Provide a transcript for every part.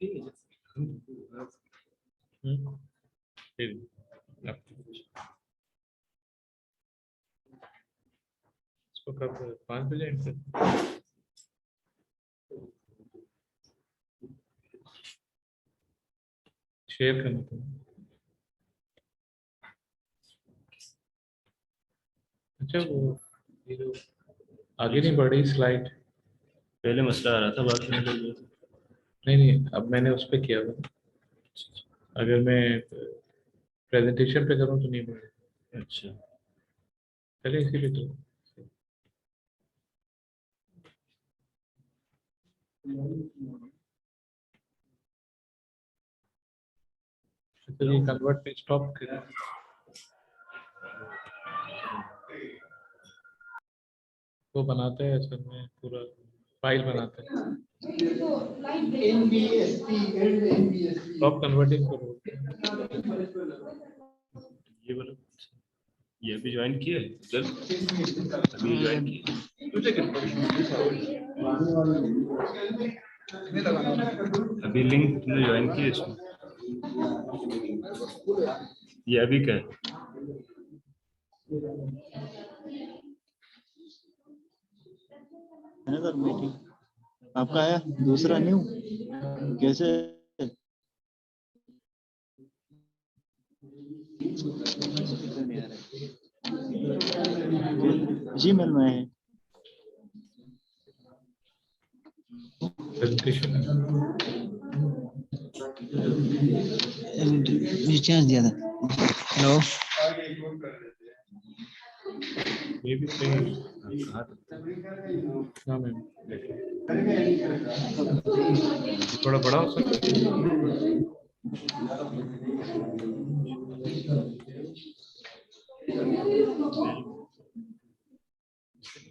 इसको कब 5 बजे शेयर करना था। अच्छा वो ये जो आगे नहीं बढ़ी स्लाइड, पहले मसला आ रहा था, बाद में नहीं अब मैंने उस पर किया था। अगर मैं प्रेजेंटेशन पे करूँ तो नहीं बढ़े। अच्छा पहले इसी पे तो ये कन्वर्ट पे स्टॉप कर वो बनाते हैं असल में पूरा फाइल बनाते हैं। स्टॉप कन्वर्टिंग करो। ये बोलो, ये अभी ज्वाइन किए अभी ज्वाइन किए अभी लिंक तुमने ज्वाइन किए इसमें, ये अभी क्या है? सर मीटिंग आपका आया दूसरा न्यू कैसे जीमेल में है प्रेजेंटेशन चांस दिया था। हेलो ये भी सही है। हाँ मैम थोड़ा बड़ा हो सकता है।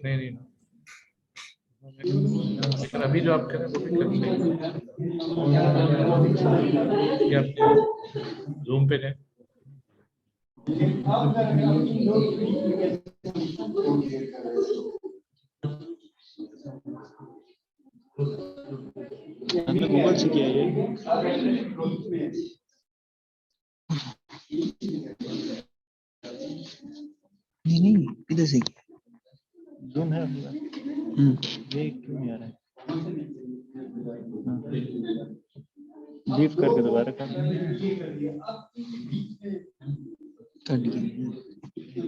नहीं लेकिन अभी जो आप कर रहे हैं वो भी कर सही है। आप जूम पे गए हमने गूगल से किया ये नहीं इधर से जूम है ये क्यों नहीं आ रहा है? लीव करके दोबारा कर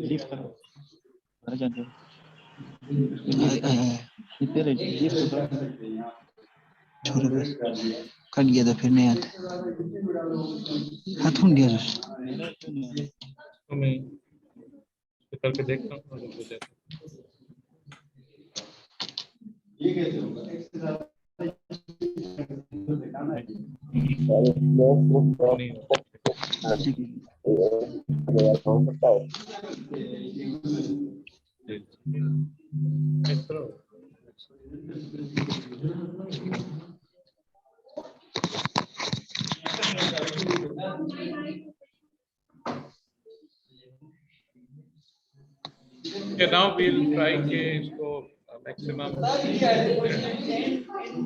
लीव करो दोबारा जाने पहले लीव तो छोड़ो बस कट गया था फिर नहीं आता हाथ उड़ गया तो मैं करके देखता हूँ और हो जाता है। ये कैसे होगा नहीं इस तरह now we'll try के इसको मैक्सिमम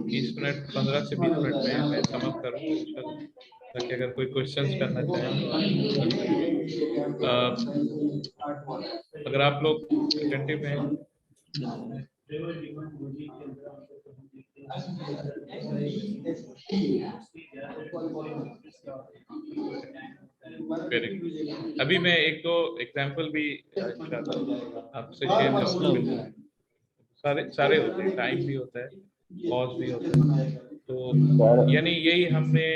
20 मिनट 15 से 20 मिनट में मैं समाप्त करूँ ताकि अगर कोई क्वेश्चंस करना चाहें तो अगर आप लोग अटेंटिव हैं अभी मैं एक दो एग्जांपल भी इंशाल्लाह आपसे शेयर करूंगा। सारे होते हैं, टाइम भी होता है, पॉज भी होता है। तो यानी यही हमने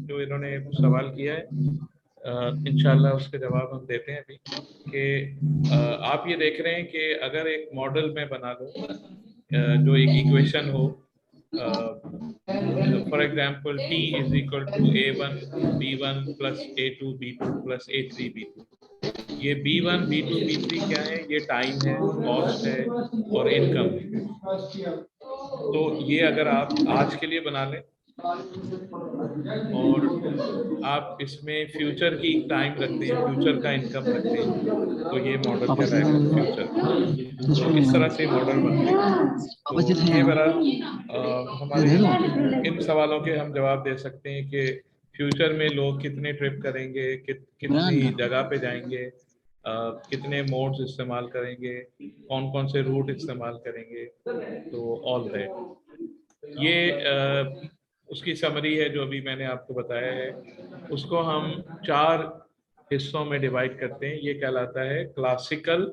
जो इन्होंने सवाल किया है इंशाल्लाह उसके जवाब हम देते हैं अभी कि आप ये देख रहे हैं कि अगर एक मॉडल में बना दो जो एक इक्वेशन हो for example t is equal to a1 b1 plus a2 b2 plus a3 b2। ये b1 b2 b3 क्या है? ये टाइम है, कॉस्ट है और इनकम है। तो ये अगर आप आज के लिए बना लें और आप इसमें फ्यूचर की टाइम रखते हैं, फ्यूचर का इनकम रखते हैं, तो ये मॉडल कहलाएगा फ्यूचर। तो इस तरह से मॉडल बनते हैं। तो ये बड़ा हमारे इन सवालों के हम जवाब दे सकते हैं कि फ्यूचर में लोग कितने ट्रिप करेंगे, कितनी जगह पे जाएंगे, कितने मोड्स इस्तेमाल करेंगे, कौन कौन से रूट इस्तेमाल करेंगे, तो ऑल दैट। ये उसकी समरी है जो अभी मैंने आपको बताया है। उसको हम 4 हिस्सों में डिवाइड करते हैं। ये कहलाता है क्लासिकल,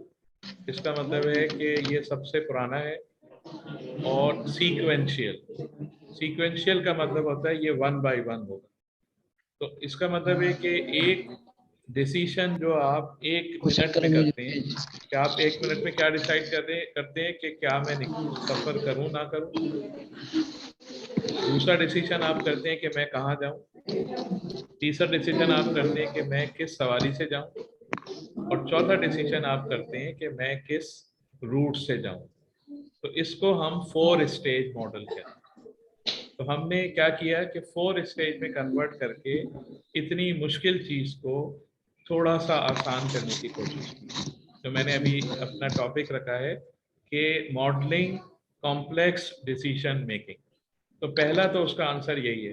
इसका मतलब है कि ये सबसे पुराना है। और सीक्वेंशियल, सीक्वेंशियल का मतलब होता है ये 1 बाय 1 होगा। तो इसका मतलब है कि एक डिसीजन जो आप 1 मिनट में करते हैं, कि आप 1 मिनट में क्या डिसाइड करते हैं कि क्या मैं सफर करूं ना करूं। दूसरा डिसीजन आप करते हैं कि मैं कहाँ जाऊं। तीसरा डिसीजन आप करते हैं कि मैं किस सवारी से जाऊं। और चौथा डिसीजन आप करते हैं कि मैं किस रूट से जाऊं। तो इसको हम 4 स्टेज मॉडल कहते हैं। तो हमने क्या किया कि 4 स्टेज में कन्वर्ट करके इतनी मुश्किल चीज को थोड़ा सा आसान करने की कोशिश की। तो मैंने अभी अपना टॉपिक रखा है कि मॉडलिंग कॉम्प्लेक्स डिसीजन मेकिंग। तो पहला तो उसका आंसर यही है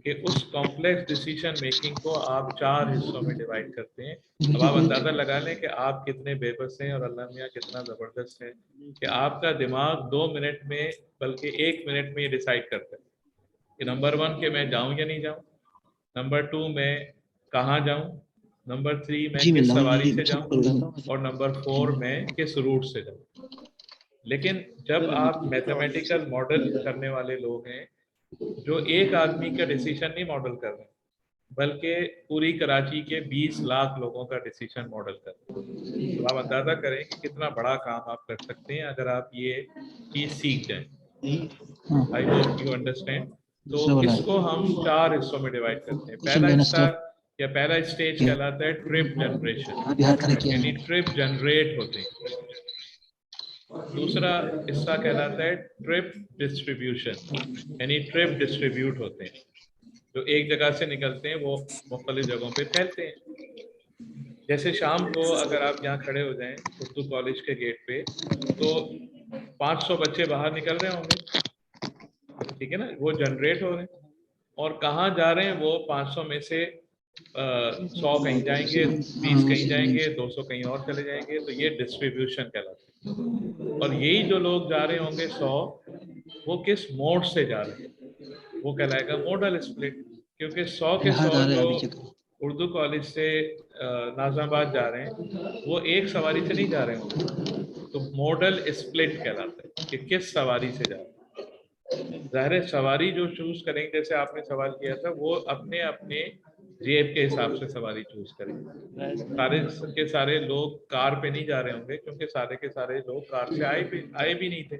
कि उस कॉम्प्लेक्स डिसीजन मेकिंग को आप 4 हिस्सों में डिवाइड करते हैं। अब आप अंदाजा लगा लें कि आप कितने बेबस हैं और अल्लाह मियाँ कितना ज़बरदस्त है कि आपका दिमाग 2 मिनट में, बल्कि 1 मिनट में डिसाइड करता है कि नंबर 1 कि मैं जाऊं या नहीं जाऊं, नंबर 2 मैं कहाँ जाऊं, नंबर 3 मैं किस सवारी से जाऊं, और नंबर 4 मैं किस रूट से जाऊं। लेकिन जब आप मैथमेटिकल मॉडल करने वाले लोग हैं, जो एक आदमी का डिसीजन नहीं मॉडल कर रहे हैं, बल्कि पूरी कराची के 20 लाख लोगों का डिसीजन मॉडल कर रहे हैं, तो आप अंदाजा करें कि कितना बड़ा काम आप कर सकते हैं अगर आप ये चीज सीख जाएं। I hope you understand. तो इसको हम 4 हिस्सों में डिवाइड करते हैं। पहला हिस्सा या पहला स्टेज कहलाता है ट्रिप जनरेशन, यानी ट्रिप जनरेट होते हैं। दूसरा हिस्सा कहलाता है ट्रिप डिस्ट्रीब्यूशन, यानी ट्रिप डिस्ट्रीब्यूट होते हैं, जो एक जगह से निकलते हैं वो मुख्तलिफ जगहों पे फैलते हैं। जैसे शाम को अगर आप यहाँ खड़े हो जाएं उर्दू कॉलेज के गेट पे, तो 500 बच्चे बाहर निकल रहे होंगे, ठीक है ना, वो जनरेट हो रहे हैं। और कहाँ जा रहे हैं वो 500 में से 100 कहीं जाएंगे, 20 कहीं जाएंगे, 200 कहीं और चले जाएंगे, तो ये डिस्ट्रीब्यूशन कहलाता है। और यही जो लोग जा रहे होंगे 100, वो किस मोड से जा रहे हैं, वो कहलाएगा मॉडल स्प्लिट। क्योंकि 100 के 100 जो उर्दू कॉलेज से नाज़ाबाद जा रहे हैं, वो एक सवारी से नहीं जा रहे होंगे, तो मॉडल स्प्लिट कहलाता है कि किस सवारी से जा रहे हैं। ज़ाहिर है सवारी जो चूज करेंगे, जैसे आपने सवाल किया था, वो अपने अपने जेब के हिसाब से सवारी चूज करेंगे। सारे के सारे लोग कार पे नहीं जा रहे होंगे, क्योंकि सारे के सारे लोग कार से आए भी नहीं थे।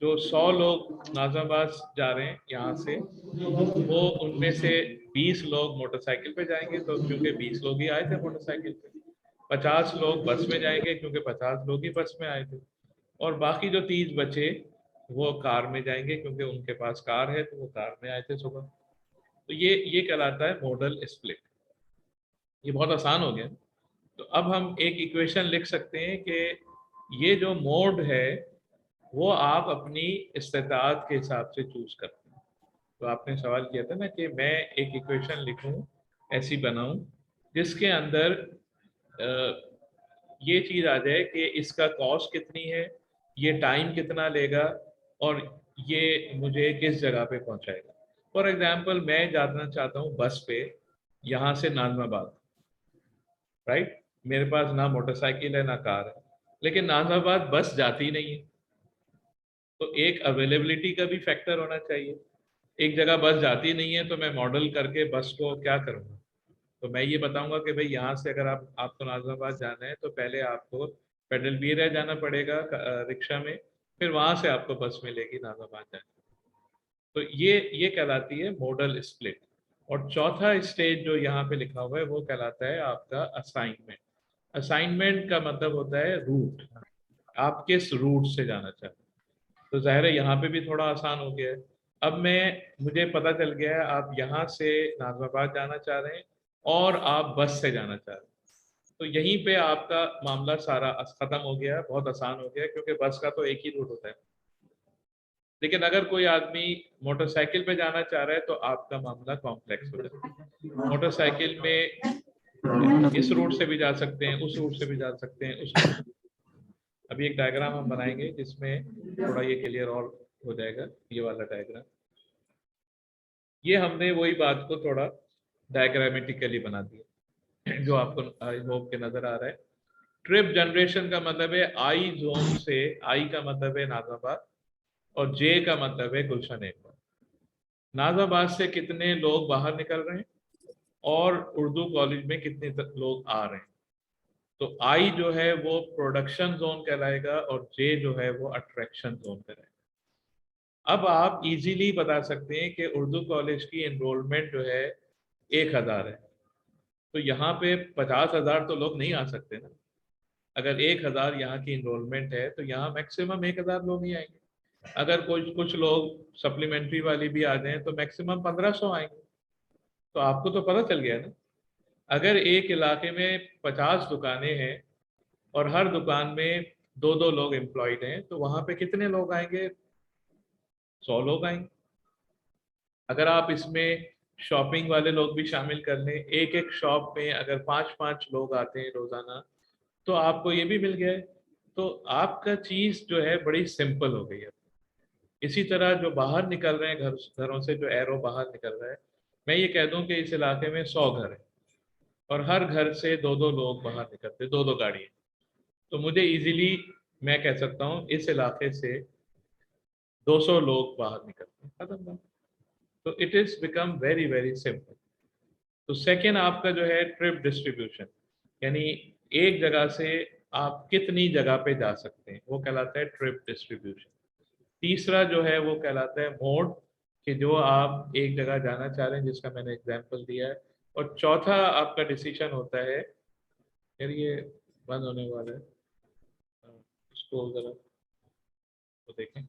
जो 100 लोग नाज़ाबाद जा रहे हैं यहाँ से, वो उनमें से 20 लोग मोटरसाइकिल पे जाएंगे, तो क्योंकि 20 लोग ही आए थे मोटरसाइकिल पे। 50 लोग बस में जाएंगे, क्योंकि 50 लोग ही बस में आए थे। और बाकी जो 30 बचे वो कार में जाएंगे, क्योंकि उनके पास कार है, तो वो कार में आए थे सुबह। तो ये कहलाता है मॉडल स्प्लिट। ये बहुत आसान हो गया। तो अब हम एक इक्वेशन लिख सकते हैं कि ये जो मोड है वो आप अपनी इस्तेताअत के हिसाब से चूज करते हैं। तो आपने सवाल किया था ना कि मैं एक इक्वेशन लिखूं, ऐसी बनाऊं जिसके अंदर ये चीज आ जाए कि इसका कॉस्ट कितनी है, ये टाइम कितना लेगा, और ये मुझे किस जगह पे पहुंचाएगा। फॉर एग्जांपल मैं जाना चाहता हूँ बस पे यहाँ से नाज़िमाबाद, राइट। मेरे पास ना मोटरसाइकिल है ना कार है, लेकिन नाज़िमाबाद बस जाती नहीं है। तो एक अवेलेबिलिटी का भी फैक्टर होना चाहिए। एक जगह बस जाती नहीं है, तो मैं मॉडल करके बस को क्या करूँगा, तो मैं ये बताऊंगा कि भाई यहाँ से अगर आपको नाज़िमाबाद जाना है, तो पहले आपको पेडल बीरा जाना पड़ेगा रिक्शा में, फिर वहां से आपको बस मिलेगी नाज़िमाबाद जाने। तो ये कहलाती है मॉडल स्प्लिट। और चौथा स्टेज जो यहाँ पे लिखा हुआ है वो कहलाता है आपका असाइनमेंट। असाइनमेंट का मतलब होता है रूट, आप किस रूट से जाना चाहते हैं। तो जाहिर है यहाँ पे भी थोड़ा आसान हो गया है। अब मुझे पता चल गया है आप यहाँ से नाज़िमाबाद जाना चाह रहे हैं और आप बस से जाना चाह रहे हैं, तो यहीं पे आपका मामला सारा खत्म हो गया, बहुत आसान हो गया, क्योंकि बस का तो एक ही रूट होता है। लेकिन अगर कोई आदमी मोटरसाइकिल पे जाना चाह रहा है तो आपका मामला कॉम्प्लेक्स हो जाता है। मोटरसाइकिल में इस रूट से भी जा सकते हैं, उस रूट से भी जा सकते हैं, उस रूट। अभी एक डायग्राम हम बनाएंगे जिसमें थोड़ा ये क्लियर और हो जाएगा, ये वाला डायग्राम। ये हमने वही बात को थोड़ा डायग्रामेटिकली बना दिया जो आपको आई होप के नजर आ रहा है। ट्रिप जनरेशन का मतलब है आई जोन से, आई का मतलब है नाज़िमाबाद और जे का मतलब है गुलशन एकबार। नाज़िमाबाद से कितने लोग बाहर निकल रहे हैं और उर्दू कॉलेज में कितने लोग आ रहे हैं। तो आई जो है वो प्रोडक्शन जोन कहलाएगा और जे जो है वो अट्रैक्शन जोन कहलाएगा। अब आप इजीली बता सकते हैं कि उर्दू कॉलेज की एनरोलमेंट जो है 1000 है, तो यहाँ पे 50,000 तो लोग नहीं आ सकते ना। अगर 1000 यहाँ की इनरोलमेंट है तो यहाँ मैक्सिमम 1000 लोग ही आएंगे। अगर कुछ लोग सप्लीमेंट्री वाली भी आ जाएं तो मैक्सिमम 1500 आएंगे। तो आपको तो पता चल गया ना, अगर एक इलाके में 50 दुकानें हैं और हर दुकान में 2-2 लोग एम्प्लॉयड हैं तो वहां पे कितने लोग आएंगे? 100 लोग आएंगे। अगर आप इसमें शॉपिंग वाले लोग भी शामिल कर लें, एक एक शॉप में अगर 5-5 लोग आते हैं रोजाना तो आपको ये भी मिल गया है। तो आपका चीज जो है बड़ी सिंपल हो गई है। इसी तरह जो बाहर निकल रहे हैं घरों से, जो एरो बाहर निकल रहा है, मैं ये कह दूं कि इस इलाके में 100 घर है और हर घर से 2-2 लोग बाहर निकलते, 2-2 गाड़ी। तो मुझे इजीली मैं कह सकता हूँ इस इलाके से 200 लोग बाहर निकलते हैं, खत्म बात। तो it is become very very simple. तो सेकेंड आपका जो है ट्रिप डिस्ट्रीब्यूशन, यानी एक जगह से आप कितनी जगह पे जा सकते हैं, वो कहलाता है ट्रिप डिस्ट्रीब्यूशन। तीसरा जो है वो कहलाता है मोड, कि जो आप एक जगह जाना चाह रहे हैं जिसका मैंने एग्जांपल दिया है। और चौथा आपका डिसीजन होता है, यार ये बंद होने वाला है, इसको जरा तो देखें।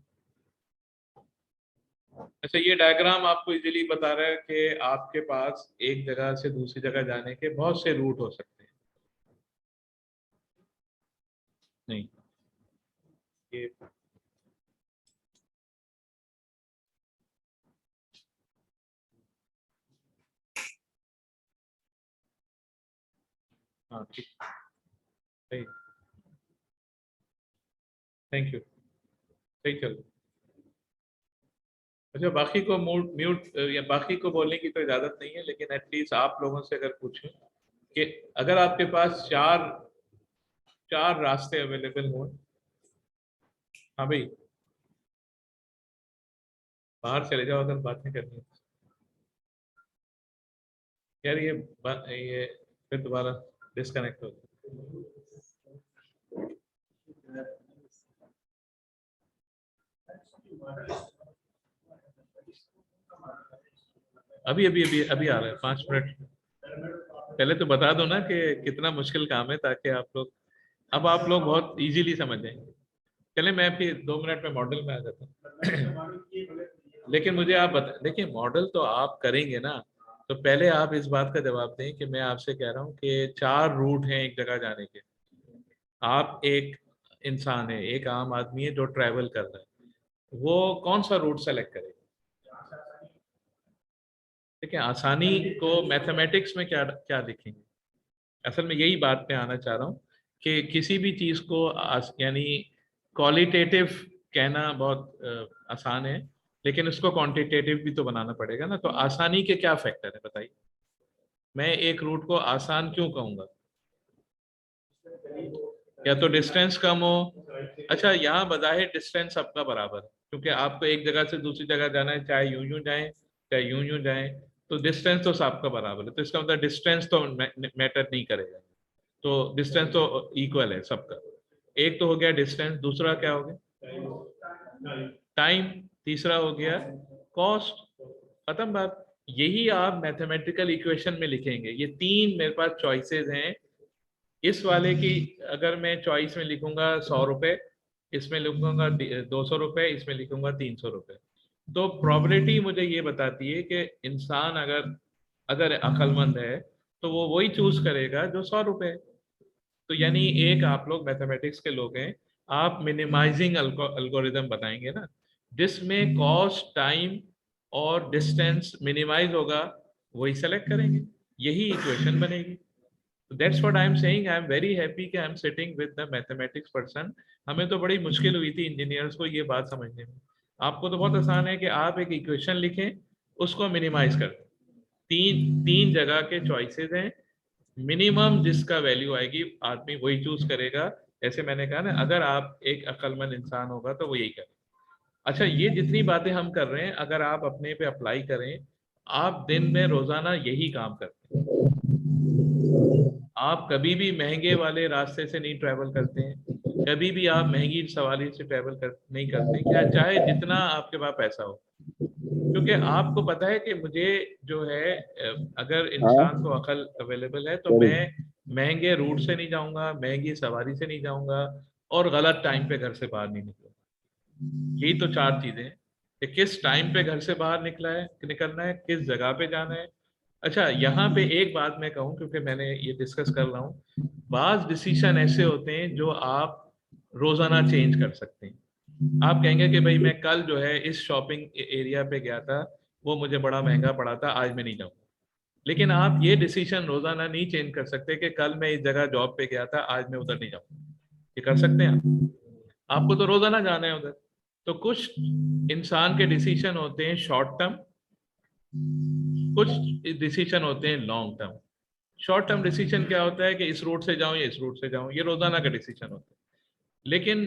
अच्छा, ये डायग्राम आपको इजीली बता रहा है कि आपके पास एक जगह से दूसरी जगह जाने के बहुत से रूट हो सकते हैं। नहीं, ये हाँ ठीक, सही, थैंक यू, सही चल। अच्छा, बाकी को म्यूट या बाकी को बोलने की तो इजाजत नहीं है, लेकिन एटलीस्ट आप लोगों से अगर पूछें कि अगर आपके पास चार चार रास्ते अवेलेबल हो। हाँ भाई, बाहर चले जाओ अगर बातें करनी है। यार ये फिर दोबारा डिस्कनेक्ट हो गया। अभी अभी अभी अभी आ रहा है, 5 मिनट। पहले तो बता दो ना कि कितना मुश्किल काम है, ताकि आप लोग, अब आप लोग बहुत इजीली समझ जाएंगे। चले, मैं फिर 2 मिनट में मॉडल में आ जाता हूँ। लेकिन मुझे आप बता, देखिए मॉडल तो आप करेंगे ना, तो पहले आप इस बात का जवाब दें कि मैं आपसे कह रहा हूँ कि 4 रूट हैं एक जगह जाने के। आप एक इंसान है, एक आम आदमी है जो ट्रैवल कर रहा है, वो कौन सा रूट सेलेक्ट करेगा? देखिए, आसानी को मैथमेटिक्स में क्या क्या लिखेंगे? असल में यही बात पे आना चाह रहा हूँ कि किसी भी चीज को यानी क्वालिटेटिव कहना बहुत आसान है, लेकिन उसको क्वांटिटेटिव भी तो बनाना पड़ेगा ना। तो आसानी के क्या फैक्टर है बताइए? मैं एक रूट को आसान क्यों कहूंगा? या तो डिस्टेंस कम हो। अच्छा, यहाँ बजाय डिस्टेंस सबका बराबर है, क्योंकि आपको एक जगह से दूसरी जगह जाना है, चाहे यूं यूं जाए चाहे यूं यूं जाए, तो डिस्टेंस तो सबका बराबर है। तो इसका मतलब डिस्टेंस तो मैटर नहीं करेगा। तो डिस्टेंस तो इक्वल है सबका। एक तो हो गया डिस्टेंस, दूसरा क्या हो गया? टाइम। तीसरा हो गया कॉस्ट। खत्म बात। यही आप मैथमेटिकल इक्वेशन में लिखेंगे। ये 3 मेरे पास चॉइसेस हैं। इस वाले की अगर मैं चॉइस में लिखूंगा 100 रुपए, इसमें लिखूंगा 200 रुपए, इसमें लिखूंगा 300 रुपए। तो प्रोबेबिलिटी मुझे ये बताती है कि इंसान अगर अगर अक्लमंद है तो वो वही चूज करेगा जो 100 रुपए है। तो यानी एक आप लोग मैथमेटिक्स के लोग हैं, आप मिनिमाइजिंग अल्गोरिदम बताएंगे ना, जिसमें कॉस्ट, टाइम और डिस्टेंस मिनिमाइज होगा, वही सेलेक्ट करेंगे, यही इक्वेशन बनेगी। That's what I am saying, I am very happy कि I am sitting with the mathematics person. हमें तो बड़ी मुश्किल हुई थी इंजीनियर्स को ये बात समझने में। आपको तो बहुत आसान है कि आप एक इक्वेशन लिखें, उसको मिनिमाइज कर दें। तीन तीन जगह के चॉइसेस हैं, मिनिमम जिसका वैल्यू आएगी आदमी वही चूज करेगा। जैसे मैंने कहा ना, अगर आप एक अक्लमंद इंसान होगा तो वो यही करेगा। अच्छा, ये जितनी बातें हम कर रहे हैं अगर आप अपने पे अप्लाई करें, आप दिन में रोजाना यही काम करते हैं। आप कभी भी महंगे वाले रास्ते से नहीं ट्रैवल करते हैं, कभी भी आप महंगी सवारी से ट्रैवल नहीं करते, क्या चाहे जितना आपके पास पैसा हो, क्योंकि आपको पता है कि मुझे जो है अगर इंसान को अकल अवेलेबल है तो मैं महंगे रूट से नहीं जाऊंगा, महंगी सवारी से नहीं जाऊंगा, और गलत टाइम पे घर से बाहर नहीं निकलूंगा। यही तो चार चीजें हैं कि किस टाइम पे घर से बाहर निकलना है, किस जगह पे जाना है। अच्छा, यहाँ पे एक बात मैं कहूँ, क्योंकि मैंने ये डिस्कस कर रहा हूँ, बाज डिसीजन ऐसे होते हैं जो आप रोजाना चेंज कर सकते हैं। आप कहेंगे कि भाई मैं कल जो है इस शॉपिंग एरिया पे गया था, वो मुझे बड़ा महंगा पड़ा था, आज मैं नहीं जाऊंगा। लेकिन आप ये डिसीजन रोजाना नहीं चेंज कर सकते कि कल मैं इस जगह जॉब पे गया था, आज मैं उधर नहीं जाऊंगा। ये कर सकते हैं आप? आपको तो रोजाना जाना है उधर। तो कुछ इंसान के डिसीजन होते हैं शॉर्ट टर्म, कुछ डिसीजन होते हैं long term. Short term decision क्या होता है कि इस रूट से जाऊं या इस रूट से जाऊं, ये रोजाना का डिसीजन होता है। लेकिन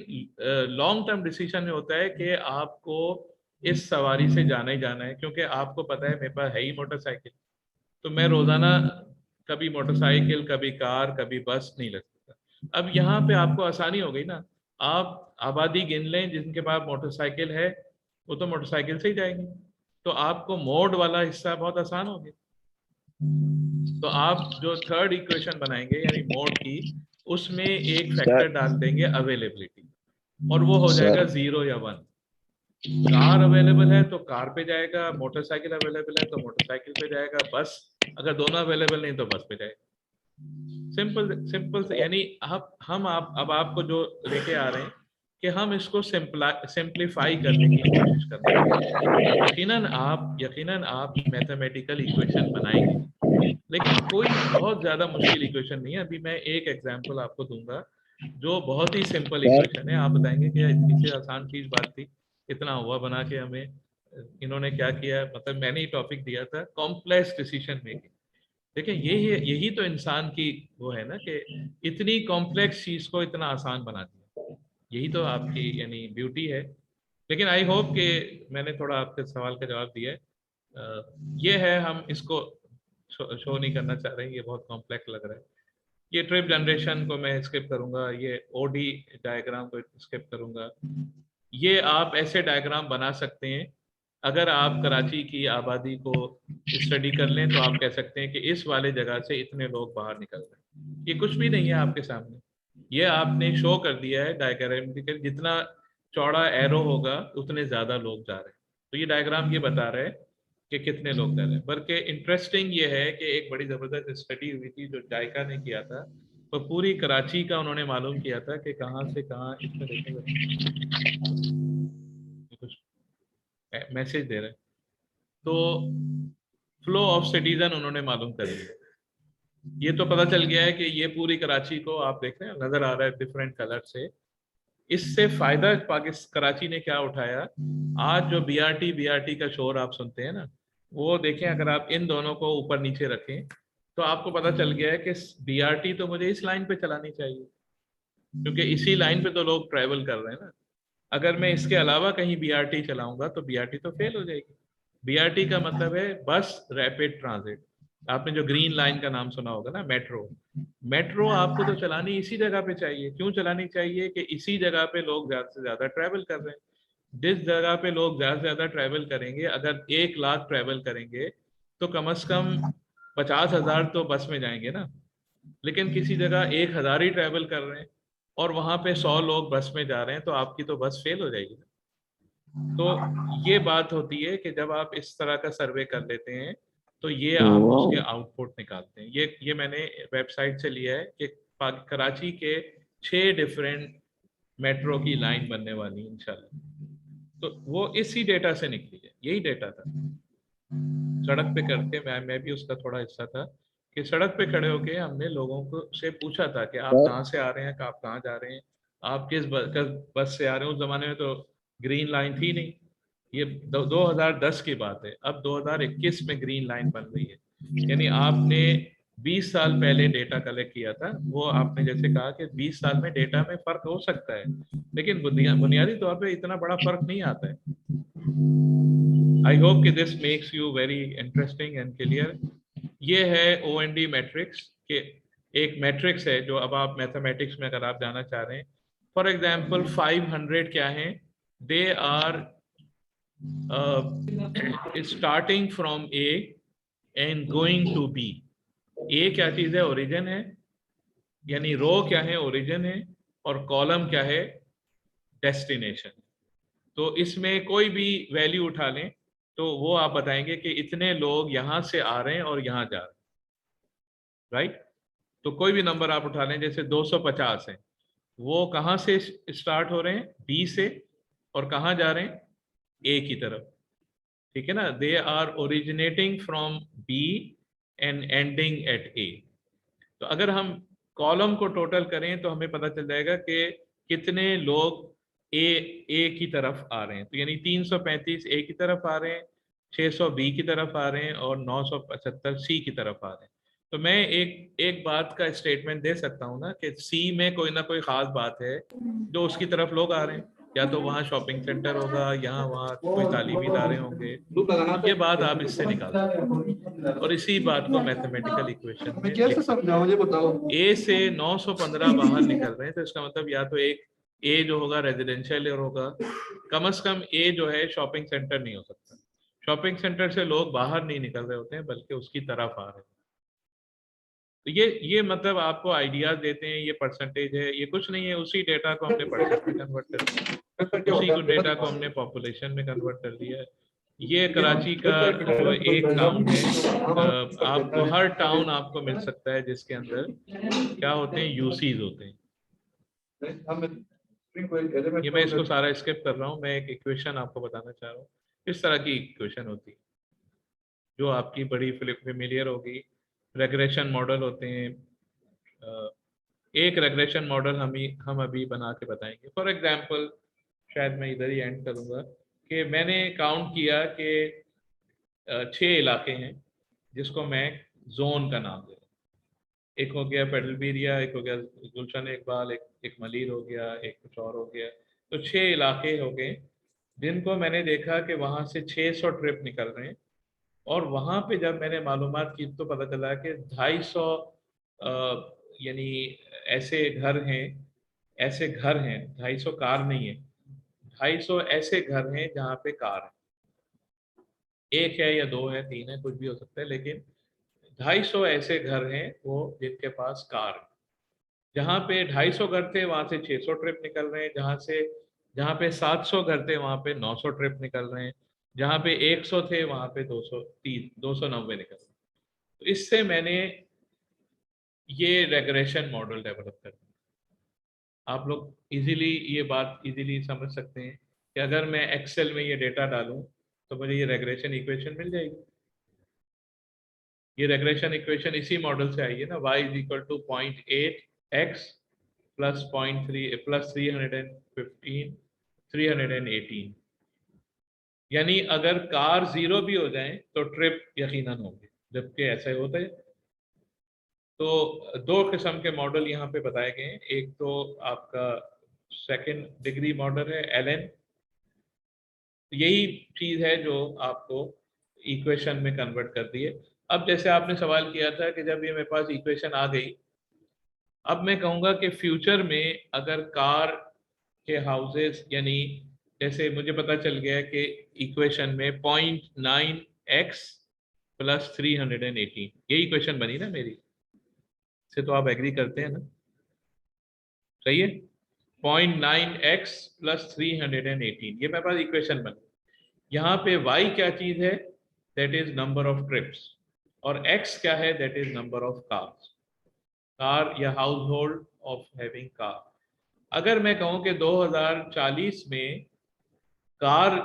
लॉन्ग टर्म डिसीजन में होता है कि आपको इस सवारी से जाना ही जाना है, क्योंकि आपको पता है मेरे पास है ही मोटरसाइकिल, तो मैं रोजाना कभी मोटरसाइकिल, कभी कार, कभी बस नहीं लग सकता। अब यहाँ पे आपको आसानी हो गई ना, आप आबादी गिन लें जिनके पास मोटरसाइकिल है, वो तो मोटरसाइकिल से ही जाएंगे, तो आपको मोड वाला हिस्सा बहुत आसान हो गया। तो आप जो थर्ड इक्वेशन बनाएंगे यानी मोड की, उसमें एक फैक्टर डाल देंगे अवेलेबिलिटी, और वो हो जाएगा 0 या 1। कार अवेलेबल है तो कार पे जाएगा, मोटरसाइकिल अवेलेबल है तो मोटरसाइकिल पे जाएगा, बस अगर दोनों अवेलेबल नहीं तो बस पे जाएगा। सिंपल सिंपल, यानी हम आप अब आपको जो लेके आ रहे हैं कि हम इसको सिंप्लीफाई करने की कोशिश कर रहे हैं। यकीनन आप मैथमेटिकल इक्वेशन बनाएंगे, लेकिन कोई बहुत ज्यादा मुश्किल इक्वेशन नहीं है। अभी मैं एक एग्जांपल आपको दूंगा जो बहुत ही सिंपल इक्वेशन है। आप बताएंगे कि इतनी सी आसान चीज बात थी, इतना हुआ बना के हमें इन्होंने क्या किया। मतलब मैंने ही टॉपिक दिया था कॉम्प्लेक्स डिसीजन मेकिंग। देखिए यही तो इंसान की वो है ना, कि इतनी कॉम्प्लेक्स चीज को इतना आसान बना दिया। यही तो आपकी यानी ब्यूटी है। लेकिन आई होप कि मैंने थोड़ा आपके सवाल का जवाब दिया है। ये है, हम इसको शो नहीं करना चाह रहे हैं, ये बहुत कॉम्प्लेक्स लग रहा है। ये ट्रिप जनरेशन को मैं स्किप करूंगा, ये ओडी डायग्राम को स्किप करूंगा। ये आप ऐसे डायग्राम बना सकते हैं, अगर आप कराची की आबादी को स्टडी कर लें तो आप कह सकते हैं कि इस वाले जगह से इतने लोग बाहर निकल रहे हैं। ये कुछ भी नहीं है आपके सामने, ये आपने शो कर दिया है डायग्राम, जितना चौड़ा एरो होगा उतने ज्यादा लोग जा रहे हैं। तो ये डायग्राम ये बता रहे हैं कि कितने लोग जा रहे हैं। बल्कि इंटरेस्टिंग ये है कि एक बड़ी जबरदस्त स्टडी हुई थी जो जायका ने किया था, तो पूरी कराची का उन्होंने मालूम किया था कि कहाँ से कहाँ, इसमें देखेंगे कुछ मैसेज दे रहे हैं, तो फ्लो ऑफ सिटीजन उन्होंने मालूम कर दिया। ये तो पता चल गया है कि ये पूरी कराची को आप देख रहे हैं, नजर आ रहा है डिफरेंट कलर से। इससे फायदा पाकिस्तान कराची ने क्या उठाया, आज जो बीआरटी का शोर आप सुनते हैं ना, वो देखें अगर आप इन दोनों को ऊपर नीचे रखें तो आपको पता चल गया है कि बीआरटी तो मुझे इस लाइन पे चलानी चाहिए, क्योंकि इसी लाइन पे तो लोग ट्रैवल कर रहे हैं ना। अगर मैं इसके अलावा कहीं बीआरटी चलाऊंगा तो बीआरटी तो फेल हो जाएगी। बीआरटी का मतलब है बस रैपिड ट्रांजिट। आपने जो ग्रीन लाइन का नाम सुना होगा ना, मेट्रो। मेट्रो आपको तो चलानी इसी जगह पे चाहिए। क्यों चलानी चाहिए? कि इसी जगह पे लोग ज्यादा से ज्यादा ट्रैवल कर रहे हैं। जिस जगह पे लोग ज्यादा से ज्यादा ट्रैवल करेंगे, अगर 1 लाख ट्रैवल करेंगे तो कम से कम 50,000 तो बस में जाएंगे ना। लेकिन किसी जगह 1,000 ही ट्रैवल कर रहे हैं और वहां पे 100 लोग बस में जा रहे हैं, तो आपकी तो बस फेल हो जाएगी। तो ये बात होती है कि जब आप इस तरह का सर्वे कर लेते हैं तो ये आप उसके आउटपुट निकालते हैं। ये मैंने वेबसाइट से लिया है कि कराची के 6 डिफरेंट मेट्रो की लाइन बनने वाली है इंशाल्लाह। तो वो इसी डेटा से निकली है, यही डेटा था। सड़क पे करके मैं भी उसका थोड़ा हिस्सा था कि सड़क पे खड़े होके हमने लोगों को से पूछा था कि आप कहाँ से आ रहे हैं, आप कहाँ जा रहे हैं, आप किस बस से आ रहे हैं। उस जमाने में तो ग्रीन लाइन थी नहीं, ये 2010 की बात है। अब 2021 में ग्रीन लाइन बन रही है। यानी आपने 20 साल पहले डेटा कलेक्ट किया था, वो आपने जैसे कहा कि 20 साल में डेटा में फर्क हो सकता है, लेकिन बुनियादी तौर पे इतना बड़ा फर्क नहीं आता है। आई होप कि this makes you very interesting and clear. ये है OND मैट्रिक्स के एक मैट्रिक्स है जो अब आप मैथमेटिक्स में अगर आप जाना चाह रहे हैं। फॉर एग्जाम्पल 500 क्या है, they are starting from A and going to B. A क्या चीज है, ओरिजिन है, यानी रो क्या है, ओरिजिन है, और कॉलम क्या है, डेस्टिनेशन। तो इसमें कोई भी वैल्यू उठा लें तो वो आप बताएंगे कि इतने लोग यहां से आ रहे हैं और यहां जा रहे हैं, राइट। तो कोई भी नंबर आप उठा लें, जैसे 250 है, वो कहां से स्टार्ट हो रहे हैं, बी से, और कहां जा रहे हैं, ए की तरफ। ठीक है ना, they are originating from B and ending at A. तो अगर हम कॉलम को टोटल करें तो हमें पता चल जाएगा कि कितने लोग ए ए की तरफ आ रहे हैं। तो यानी 335 ए की तरफ आ रहे हैं, 600 बी की तरफ आ रहे हैं, और 975 सी की तरफ आ रहे हैं। तो मैं एक एक बात का स्टेटमेंट दे सकता हूँ ना कि सी में कोई ना कोई खास बात है जो उसकी तरफ लोग आ रहे हैं, या तो वहाँ शॉपिंग सेंटर होगा, यहाँ वहाँ कोई तालीमी इदारे होंगे। तो ये बात आप इससे निकाल सकते हैं और इसी बात को मैथमेटिकल इक्वेशन में लिख सकते हैं। ए से 915 बाहर निकल रहे हैं तो इसका मतलब या तो एक ए जो होगा रेजिडेंशियल होगा, कम से कम ए जो है शॉपिंग सेंटर नहीं हो सकता। शॉपिंग सेंटर से लोग बाहर नहीं निकल रहे होते हैं बल्कि उसकी तरफ आ रहे हैं। तो ये मतलब आपको आइडियाज देते हैं। ये परसेंटेज है, ये कुछ नहीं है, उसी डेटा को हमने परसेंट में कन्वर्ट कर दिया, उसी को डेटा को हमने पॉपुलेशन में कन्वर्ट कर दिया है। ये कराची का जो एक टाउन है, आपको हर टाउन आपको मिल सकता है जिसके अंदर क्या होते हैं, यूसीज होते हैं। ये मैं इसको सारा स्किप कर रहा हूँ, मैं एक इक्वेशन आपको बताना चाह रहा हूँ। इस तरह की इक्वेशन होती है जो आपकी बड़ी फेमिलियर होगी। रेग्रेशन मॉडल होते हैं। एक रेग्रेशन मॉडल हम अभी बना के बताएंगे। फॉर एग्जांपल, शायद मैं इधर ही एंड करूंगा कि मैंने काउंट किया कि 6 इलाके हैं जिसको मैं जोन का नाम दे रहा हूँ। एक हो गया पेडलबेरिया, एक हो गया गुलशन इकबाल, एक मलिर हो गया, एक कुछ और हो गया। तो 6 इलाके हो गए जिनको मैंने देखा कि वहां से 600 ट्रिप निकल रहे हैं। और वहां पे जब मैंने मालूमात की तो पता चला कि 250 यानी ऐसे घर हैं, 250 कार नहीं है, 250 ऐसे घर हैं जहाँ पे कार है। एक है या दो है, तीन है, कुछ भी हो सकता है, लेकिन 250 ऐसे घर हैं वो जिनके पास कार है। जहाँ पे 250 घर थे वहां से 600 ट्रिप निकल रहे हैं, जहाँ पे 700 घर थे वहां पे 900 ट्रिप निकल रहे हैं, जहाँ पे 100 थे वहां पे 290 निकल रहे हैं। तो इससे मैंने ये रेग्रेशन मॉडल डेवलप कर दिया। आप लोग इजीली ये बात इजीली समझ सकते हैं कि अगर मैं एक्सेल में ये डेटा डालूं तो मुझे ये रेग्रेशन इक्वेशन मिल जाएगी। ये रेग्रेशन इक्वेशन इसी मॉडल से आई है ना, y is equal to 0.8x plus 0.3 plus 315 318। यानी अगर कार 0 भी हो जाए तो ट्रिप यकीनन होंगे, जबकि ऐसा ही होता है। तो 2 किस्म के मॉडल यहाँ पे बताए गए हैं। एक तो आपका सेकंड डिग्री मॉडल है एलएन, यही चीज है जो आपको इक्वेशन में कन्वर्ट कर दी है। अब जैसे आपने सवाल किया था कि जब ये मेरे पास इक्वेशन आ गई, अब मैं कहूँगा कि फ्यूचर में अगर कार के हाउसेस, यानी जैसे मुझे पता चल गया कि इक्वेशन में 0.9x प्लस 318, ये इक्वेशन बनी ना मेरी से, तो आप एग्री करते हैं ना, सही है। 0.9x प्लस 318, ये मेरे पास इक्वेशन बन। यहाँ पे y क्या चीज है, that is number of trips, और x क्या है, that is number of cars, car या household of having car. अगर मैं कहूँ कि 2040 में कार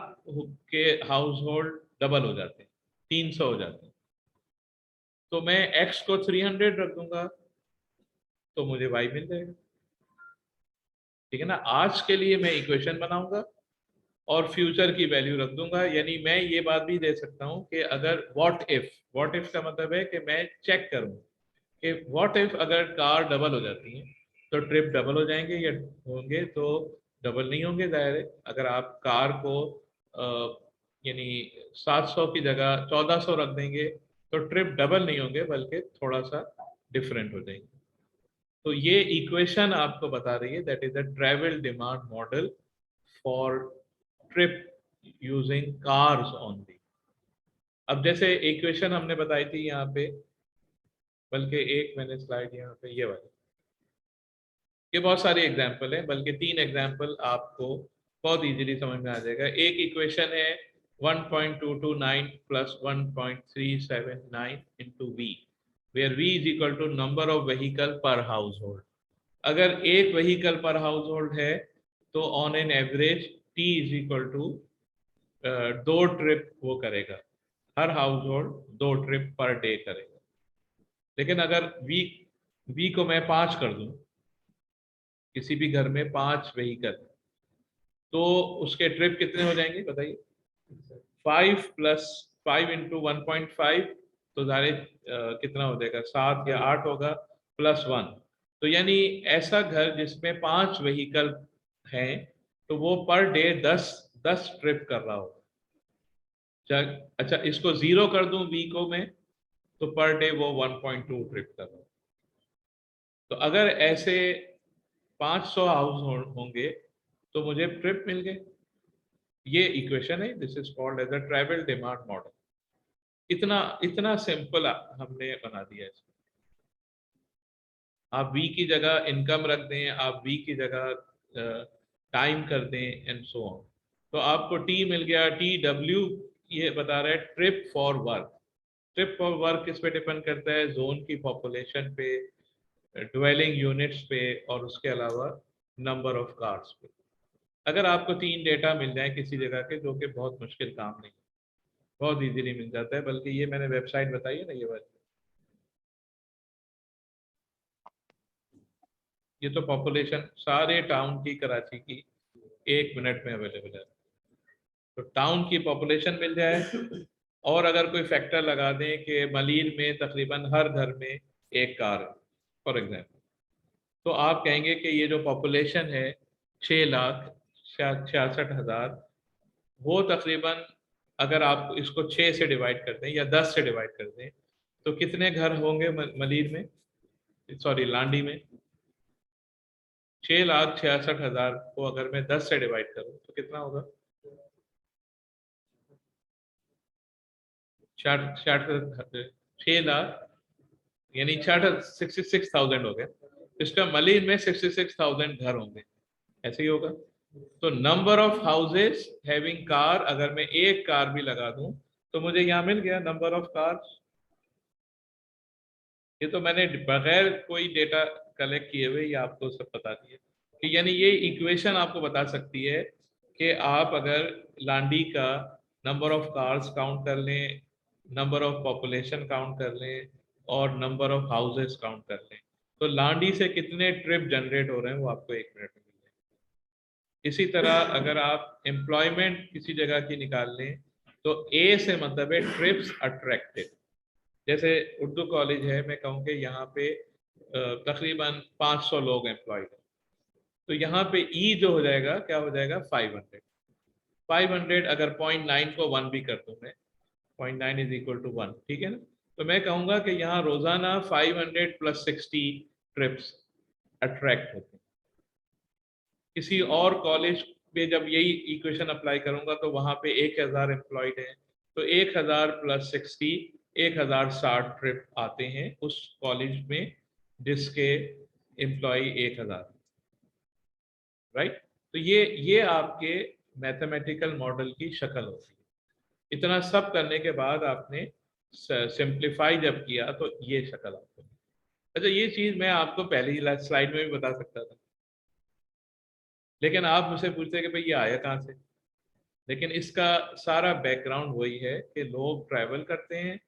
के हाउस होल्ड डबल हो जाते हैं, 300 हो जाते हैं, तो मैं x को 300 रख दूंगा तो मुझे y मिल जाएगा। ठीक है ना, आज के लिए मैं इक्वेशन बनाऊंगा और फ्यूचर की वैल्यू रख दूंगा। यानी मैं ये बात भी दे सकता हूं कि अगर व्हाट इफ का मतलब है कि मैं चेक करूं कि व्हाट इफ अगर कार डबल हो जाती है तो ट्रिप डबल हो जाएंगे या होंगे, तो डबल नहीं होंगे जाहिर है। अगर आप कार को यानी 700 की जगह 1400 रख देंगे तो ट्रिप डबल नहीं होंगे बल्कि थोड़ा सा डिफरेंट हो जाएंगे। तो ये इक्वेशन आपको बता रही है that is the travel demand model for trip using cars only. अब जैसे इक्वेशन हमने बताई थी यहाँ पे, बल्कि एक मैंने स्लाइड यहाँ पे ये वाली, ये बहुत सारे एग्जाम्पल हैं, बल्कि 3 एग्जाम्पल आपको बहुत इजीली समझ में आ जाएगा। एक इक्वेशन है 1.229 plus 1.379 into v, where v is equal to number of vehicle per household। अगर एक व्हीकल पर हाउस होल्ड है तो on an average t is equal to 2 trip वो करेगा, हर household 2 trip per day करेगा। लेकिन अगर v को मैं 5 कर दूं, किसी भी घर में 5 व्हीकल, तो उसके ट्रिप कितने हो जाएंगे बताइए? 5 प्लस 5 इंटू 1.5, तो जाहिर कितना हो जाएगा, 7 या 8 होगा, प्लस 1। तो यानी ऐसा घर जिसमें 5 व्हीकल हैं तो वो पर डे 10 ट्रिप कर रहा होगा। अच्छा, इसको 0 कर दूं वी को मैं, तो पर डे वो 1.2 ट्रिप कर रहा होगा। तो अगर ऐसे 500 हाउस होंगे तो मुझे ट्रिप मिल गए। ये इक्वेशन है, this is called as a travel demand model. इतना इतना सिंपल हमने बना दिया है। आप वी की जगह इनकम रख दें, आप वी की जगह टाइम कर दें एंड सो ऑन, तो आपको टी मिल गया। टी डब्ल्यू ये बता रहा है trip for work. Trip for work किस पे डिपेंड करता है? जोन की पॉपुलेशन पे, ड्वेलिंग यूनिट्स पे, और उसके अलावा नंबर ऑफ कार्स पे। अगर आपको 3 डेटा मिल जाए किसी जगह के, जो कि बहुत मुश्किल काम नहीं, बहुत इजीली मिल जाता है, बल्कि ये मैंने वेबसाइट बताई है ना, ये वाली, ये तो पॉपुलेशन सारे टाउन की, कराची की 1 मिनट में अवेलेबल है। तो टाउन की पॉपुलेशन मिल जाए, और अगर कोई फैक्टर लगा दें कि मलीर में तकरीबन हर घर में 1 कार है फॉर एग्जाम्पल, तो आप कहेंगे कि ये जो पॉपुलेशन है 6,66,000, वो तकरीबन अगर आप इसको 6 से डिवाइड कर दें या 10 से डिवाइड कर दें तो कितने घर होंगे मलीर में, सॉरी लांडी में? 6,66,000 को अगर मैं 10 से डिवाइड करूं तो कितना होगा? 6 लाख, यानी 66,000 हो गए। इसका मलीर में 66,000 घर होंगे, ऐसे ही होगा। तो number of houses having car, अगर मैं 1 कार भी लगा दूं तो मुझे यहाँ मिल गया नंबर ऑफ कार्स। ये तो मैंने बगैर कोई डेटा कलेक्ट किए हुए ये आपको सब बता दिए कि, यानी ये इक्वेशन आपको बता सकती है कि आप अगर लांडी का नंबर ऑफ कार्स काउंट कर लें, नंबर ऑफ पॉपुलेशन काउंट कर लें, और नंबर ऑफ हाउसेस काउंट कर लें, तो लांडी से कितने ट्रिप जनरेट हो रहे हैं वो आपको 1 मिनट में मिल जाएगा। इसी तरह अगर आप एम्प्लॉयमेंट किसी जगह की निकाल लें तो ए से मतलब है ट्रिप्स अट्रैक्टेड। जैसे उर्दू कॉलेज है, मैं कहूँ कि यहाँ पे तकरीबन 500 लोग एम्प्लॉयड हैं, तो यहाँ पे ई जो हो जाएगा क्या हो जाएगा? 500 अगर 0.9 को 1 भी कर दूं मैं, 0.9 इज इक्वल टू 1, ठीक है ना? तो मैं कहूँगा कि यहाँ रोजाना 500 प्लस 60 ट्रिप्स अट्रैक्ट होते हैं। किसी और कॉलेज पे जब यही इक्वेशन अप्लाई करूंगा तो वहां पे 1,000 एम्प्लॉयड हैं, तो 1,000 प्लस 60, 1,060 ट्रिप आते हैं उस कॉलेज में जिसके एम्प्लॉय 1,000। राइट। तो ये आपके मैथमेटिकल मॉडल की शक्ल होती है। इतना सब करने के बाद आपने सिंप्लीफाई जब किया तो ये शक्ल आपको। अच्छा, ये चीज मैं आपको पहली स्लाइड में भी बता सकता था, लेकिन आप मुझसे पूछते कि भाई ये आया कहाँ से। लेकिन इसका सारा बैकग्राउंड वही है कि लोग ट्रैवल करते हैं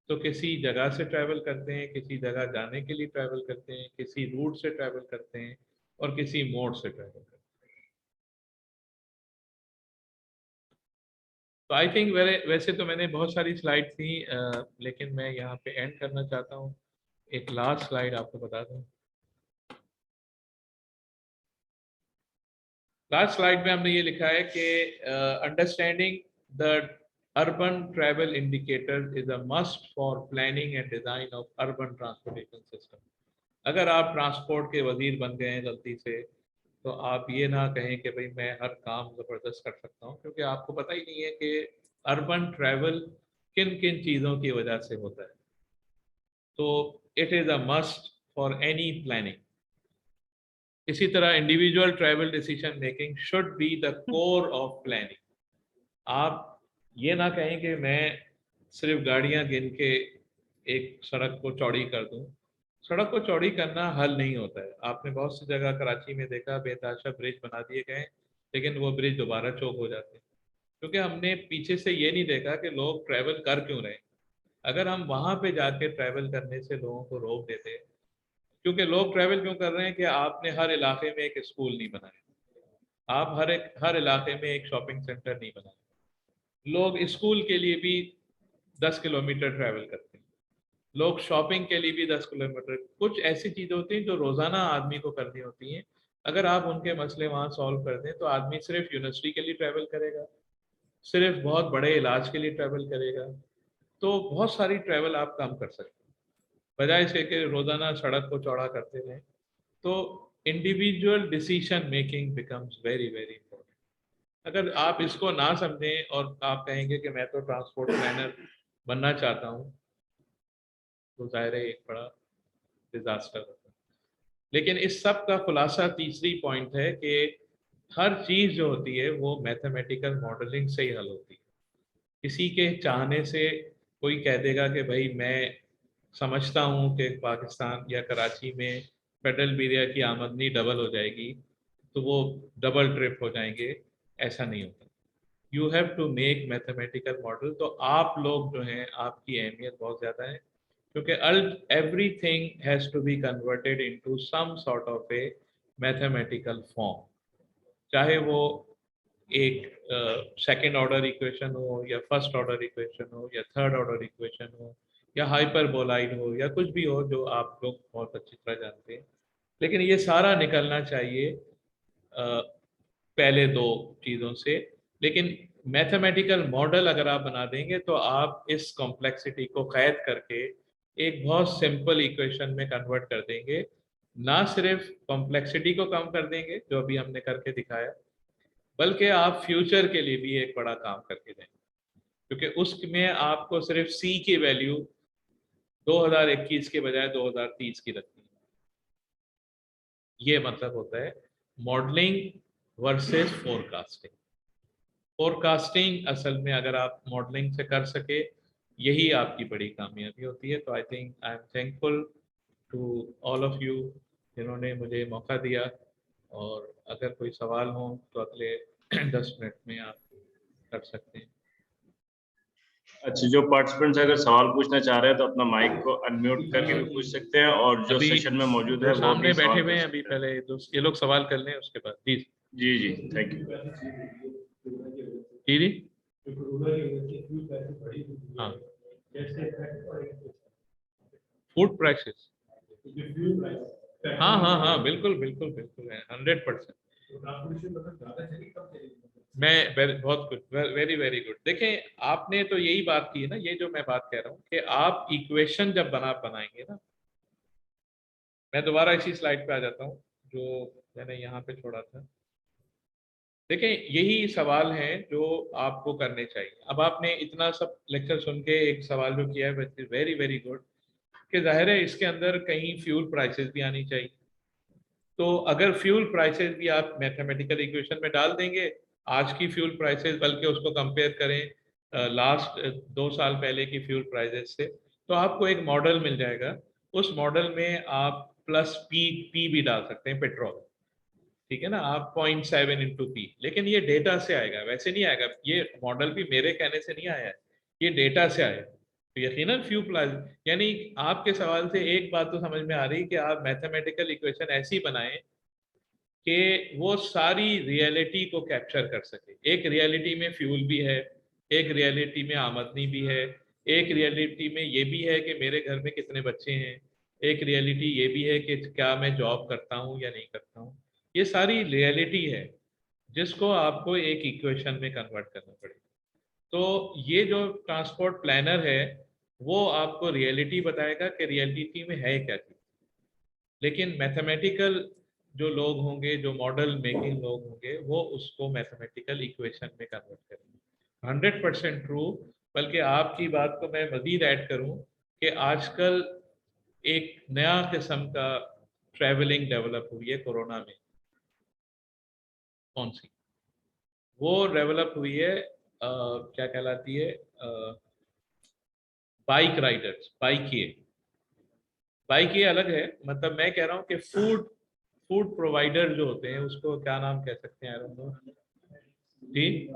तो किसी जगह से ट्रैवल करते हैं, किसी जगह जाने के लिए ट्रैवल करते हैं, किसी रूट से ट्रैवल करते हैं और किसी मोड से ट्रैवल करते हैं। तो आई थिंक वैसे तो मैंने बहुत सारी स्लाइड थी, लेकिन मैं यहाँ पे एंड करना चाहता हूँ। एक लास्ट स्लाइड आपको बता दूँ। लास्ट स्लाइड में हमने ये लिखा है कि understanding the urban travel indicator is a must for planning and design of urban transportation system. अगर आप ट्रांसपोर्ट के वजीर बन गए हैं गलती से, तो आप ये ना कहें कि भाई मैं हर काम जबरदस्त कर सकता हूँ, क्योंकि आपको पता ही नहीं है कि अर्बन ट्रैवल किन किन चीज़ों की वजह से होता है। तो it is a must for any planning. इसी तरह individual travel decision making should be the core of planning. आप ये ना कहें कि मैं सिर्फ गाड़ियां गिन के एक सड़क को चौड़ी कर दूं। सड़क को चौड़ी करना हल नहीं होता है। आपने बहुत सी जगह कराची में देखा बेतहाशा ब्रिज बना दिए गए, लेकिन वो ब्रिज दोबारा चौक हो जाते हैं, क्योंकि हमने पीछे से ये नहीं देखा कि लोग ट्रैवल कर क्यों रहे हैं। अगर हम वहां पे जाके ट्रैवल करने से लोगों को रोक देते, क्योंकि लोग ट्रैवल क्यों कर रहे हैं कि आपने हर इलाके में एक स्कूल नहीं बनाया, आप हर इलाके में एक शॉपिंग सेंटर नहीं बनाया। लोग स्कूल के लिए भी 10 किलोमीटर ट्रैवल करते हैं, लोग शॉपिंग के लिए भी 10 किलोमीटर। कुछ ऐसी चीजें होती हैं जो रोजाना आदमी को करनी होती हैं। अगर आप उनके मसले वहां सॉल्व कर दें तो आदमी सिर्फ यूनिवर्सिटी के लिए ट्रैवल करेगा, सिर्फ बहुत बड़े इलाज के लिए ट्रैवल करेगा। तो बहुत सारी ट्रैवल आप कम कर सकते हैं, बजाय इसके कि रोजाना सड़क को चौड़ा करते रहें। तो individual decision making becomes very very important. अगर आप इसको ना समझें और आप कहेंगे कि मैं तो ट्रांसपोर्ट प्लानर बनना चाहता हूँ, तो जाहिर है एक बड़ा डिजास्टर होता है। लेकिन इस सब का खुलासा तीसरी पॉइंट है कि हर चीज जो होती है वो मैथमेटिकल मॉडलिंग से ही हल होती है। किसी के चाहने से कोई कह देगा कि भाई मैं समझता हूँ कि पाकिस्तान या कराची में पेट्रोल बीरिया की आमदनी डबल हो जाएगी, तो वो डबल ट्रिप हो जाएंगे, ऐसा नहीं होता। You have to make mathematical model. तो आप लोग जो हैं, आपकी अहमियत बहुत ज़्यादा है, क्योंकि everything has to be converted into some sort of a mathematical form। चाहे वो एक सेकेंड ऑर्डर इक्वेशन हो या फर्स्ट ऑर्डर इक्वेशन हो या थर्ड ऑर्डर इक्वेशन हो या हाइपरबोलाइड हो या कुछ भी हो जो आप लोग बहुत अच्छी तरह जानते हैं। लेकिन ये सारा निकलना चाहिए पहले दो चीज़ों से। लेकिन मैथमेटिकल मॉडल अगर आप बना देंगे तो आप इस कॉम्प्लेक्सिटी को कैद करके एक बहुत सिंपल इक्वेशन में कन्वर्ट कर देंगे। ना सिर्फ कॉम्प्लेक्सिटी को कम कर देंगे जो अभी हमने करके दिखाया, बल्कि आप फ्यूचर के लिए भी एक बड़ा काम करके देंगे, क्योंकि उसमें आपको सिर्फ सी की वैल्यू 2021 के बजाय 2030 की रखनी है। ये मतलब होता है मॉडलिंग वर्सेस फोरकास्टिंग। फोरकास्टिंग असल में अगर आप मॉडलिंग से कर सके, यही आपकी बड़ी कामयाबी होती है। तो I think I am thankful to all of you जिन्होंने मुझे मौका दिया। और अगर कोई सवाल हो तो अगले 10 मिनट में आप कर सकते हैं। अच्छा, जो पार्टिसिपेंट्स अगर सवाल पूछना चाह रहे हैं तो अपना माइक को अनम्यूट करके भी पूछ सकते हैं, और जो अभी सेशन में मौजूद जो है वो सामने भी बैठे सवाल हुए कर हैं, अभी सकते हैं। पहले ये लोग सवाल कर लें, उसके बाद जी जी जी, थैंक यू। जी जी। हाँ, फूड प्राइसेस, हाँ हाँ हाँ, बिल्कुल बिल्कुल बिल्कुल है, 100%। बहुत गुड, वेरी वेरी गुड। देखें, आपने तो यही बात की है ना, ये जो मैं बात कह रहा हूँ कि आप इक्वेशन जब बनाएंगे ना। मैं दोबारा इसी स्लाइड पे आ जाता हूँ जो मैंने यहाँ पे छोड़ा था। देखें, यही सवाल हैं जो आपको करने चाहिए। अब आपने इतना सब लेक्चर सुन के एक सवाल जो किया है, वेरी वेरी गुड, कि जाहिर है इसके अंदर कहीं फ्यूल प्राइसेस भी आनी चाहिए। तो अगर फ्यूल प्राइसेस भी आप मैथमेटिकल इक्वेशन में डाल देंगे, आज की फ्यूल प्राइसेस, बल्कि उसको कंपेयर करें लास्ट 2 साल पहले की फ्यूल प्राइसेस से, तो आपको एक मॉडल मिल जाएगा। उस मॉडल में आप प्लस पी भी डाल सकते हैं पेट्रोल, ठीक है ना, आप 0.7 इंटू पी, लेकिन ये डेटा से आएगा, वैसे नहीं आएगा। ये मॉडल भी मेरे कहने से नहीं आया है, ये डेटा से आया। तो यकीनन फ्यू प्लस, यानी आपके सवाल से एक बात तो समझ में आ रही कि आप मैथमेटिकल इक्वेशन ऐसी बनाएं कि वो सारी रियलिटी को कैप्चर कर सके। एक रियलिटी में फ्यूल भी है, एक रियलिटी में आमदनी भी है, एक रियलिटी में ये भी है कि मेरे घर में कितने बच्चे हैं, एक रियलिटी ये भी है कि क्या मैं जॉब करता हूँ या नहीं करता हूँ। ये सारी रियलिटी है जिसको आपको एक इक्वेशन में कन्वर्ट करना पड़ेगा। तो ये जो ट्रांसपोर्ट प्लानर है वो आपको रियलिटी बताएगा कि रियलिटी में है क्या चीज, लेकिन मैथमेटिकल जो लोग होंगे, जो मॉडल मेकिंग लोग होंगे, वो उसको मैथमेटिकल इक्वेशन में कन्वर्ट करेंगे। 100% ट्रू। बल्कि आपकी बात को मैं मजीद ऐड करूं कि आजकल एक नया किस्म का ट्रैवलिंग डेवलप हुई है कोरोना में। कौन सी? वो डेवलप हुई है क्या कहलाती है, बाइक राइडर्स, बाइक ये अलग है। मतलब मैं कह रहा हूँ कि फूड प्रोवाइडर जो होते हैं, उसको क्या नाम कह सकते हैं जी?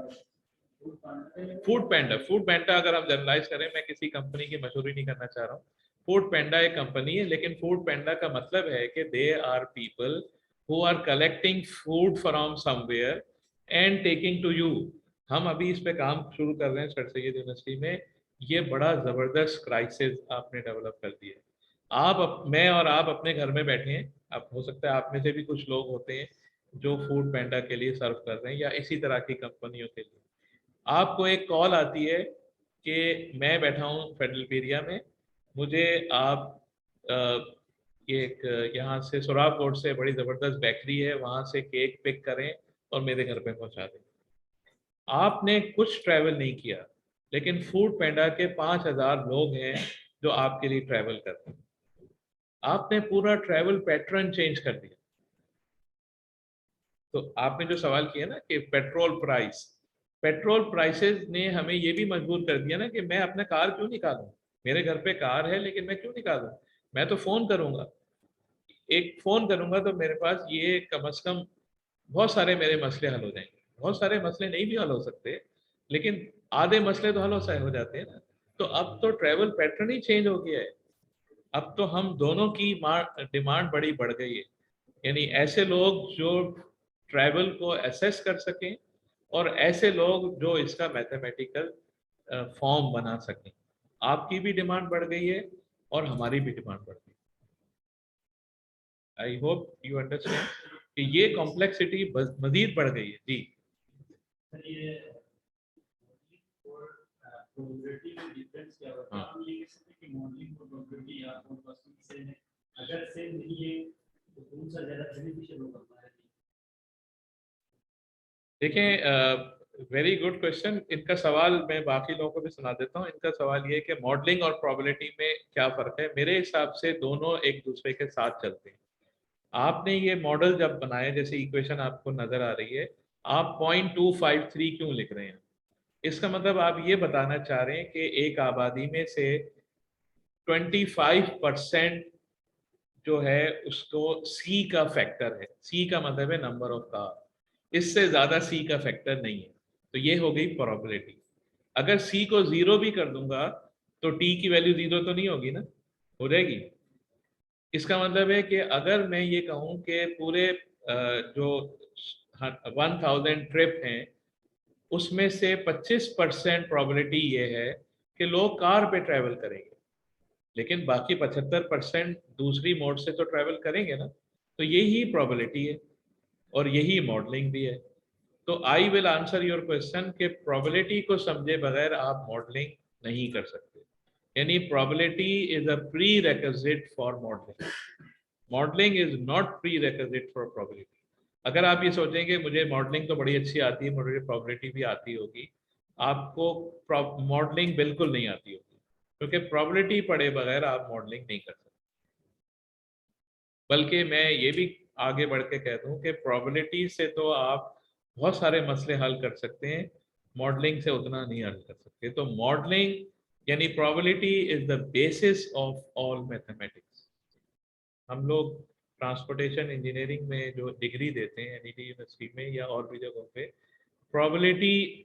फूड पैंडा अगर हम जनरलाइज करें, मैं किसी कंपनी की मशहूरी नहीं करना चाह रहा हूँ। फूड पैंडा एक कंपनी है, लेकिन फूड पैंडा का मतलब है कि they are people who are collecting food from somewhere and taking to you. हम अभी इस पे काम शुरू कर रहे हैं सर सैयद यूनिवर्सिटी में। ये बड़ा जबरदस्त क्राइसिस आपने डेवलप कर दिया। मैं और आप अपने घर में बैठे हैं, अब हो सकता है आप में से भी कुछ लोग होते हैं जो फूड पैंडा के लिए सर्व कर रहे हैं या इसी तरह की कंपनियों के लिए। आपको एक कॉल आती है कि मैं बैठा हूँ फेडरल एरिया में, मुझे आप एक यहाँ से सुराग कोट से बड़ी ज़बरदस्त बेकरी है, वहाँ से केक पिक करें और मेरे घर पे पहुँचा दें। आपने कुछ ट्रैवल नहीं किया, लेकिन फूड पैंडा के 5,000 लोग हैं जो आपके लिए ट्रैवल करते हैं। आपने पूरा ट्रैवल पैटर्न चेंज कर दिया। तो आपने जो सवाल किया ना कि पेट्रोल प्राइसेस ने हमें ये भी मजबूर कर दिया ना कि मैं अपना कार क्यों निकालूं। मेरे घर पे कार है, लेकिन मैं क्यों निकालूं। मैं तो फोन करूंगा, एक फोन करूंगा तो मेरे पास ये कम से कम बहुत सारे मेरे मसले हल हो जाएंगे। बहुत सारे मसले नहीं भी हल हो सकते, लेकिन आधे मसले तो हल हो जाते हैं ना। तो अब तो ट्रैवल पैटर्न ही चेंज हो गया है। अब तो हम दोनों की डिमांड बड़ी बढ़ गई है। यानी ऐसे लोग जो ट्रैवल को असेस कर सकें और ऐसे लोग जो इसका मैथमेटिकल फॉर्म बना सकें। आपकी भी डिमांड बढ़ गई है और हमारी भी डिमांड बढ़ गई। आई होप यू अंडरस्टैंड कि ये कॉम्प्लेक्सिटी मजीद बढ़ गई है जी। देखें, वेरी गुड क्वेश्चन। इनका सवाल मैं बाकी लोगों को भी सुना देता हूँ। इनका सवाल ये है कि मॉडलिंग और प्रोबेबिलिटी में क्या फ़र्क है। मेरे हिसाब से दोनों एक दूसरे के साथ चलते हैं। आपने ये मॉडल जब बनाए, जैसे इक्वेशन आपको नज़र आ रही है, आप 0.253 क्यों लिख रहे हैं? इसका मतलब आप ये बताना चाह रहे हैं कि एक आबादी में से 25% जो है उसको सी का फैक्टर है। सी का मतलब है नंबर ऑफ कार, इससे ज्यादा सी का फैक्टर नहीं है। तो ये हो गई प्रोबेबिलिटी। अगर सी को 0 भी कर दूंगा तो टी की वैल्यू 0 तो नहीं होगी ना, हो जाएगी। इसका मतलब है कि अगर मैं ये कहूँ कि पूरे जो 1000 ट्रिप हैं उसमें से 25% प्रोबेबिलिटी ये है कि लोग कार पे ट्रैवल करेंगे, लेकिन बाकी 75% दूसरी मोड से तो ट्रैवल करेंगे ना। तो यही प्रोबेबिलिटी है और यही मॉडलिंग भी है। तो I will answer your question कि प्रोबेबिलिटी को समझे बगैर आप मॉडलिंग नहीं कर सकते। यानी probability is a pre requisite for modelling. Modelling is not pre requisite for probability. अगर आप ये सोचेंगे मुझे मॉडलिंग तो बड़ी अच्छी आती है, मुझे प्रोबेबिलिटी भी आती होगी, आपको मॉडलिंग बिल्कुल नहीं आती होगी, क्योंकि प्रोबेबिलिटी पढ़े बगैर आप मॉडलिंग नहीं कर सकते। बल्कि मैं ये भी आगे बढ़ के कह दूं कि प्रोबेबिलिटी से तो आप बहुत सारे मसले हल कर सकते हैं, मॉडलिंग से उतना नहीं हल कर सकते। तो मॉडलिंग यानी probability is the basis of all mathematics. हम लोग ट्रांसपोर्टेशन इंजीनियरिंग में जो डिग्री देते हैं एनईटी यूनिवर्सिटी में या और भी जगहों पे, प्रोबेबिलिटी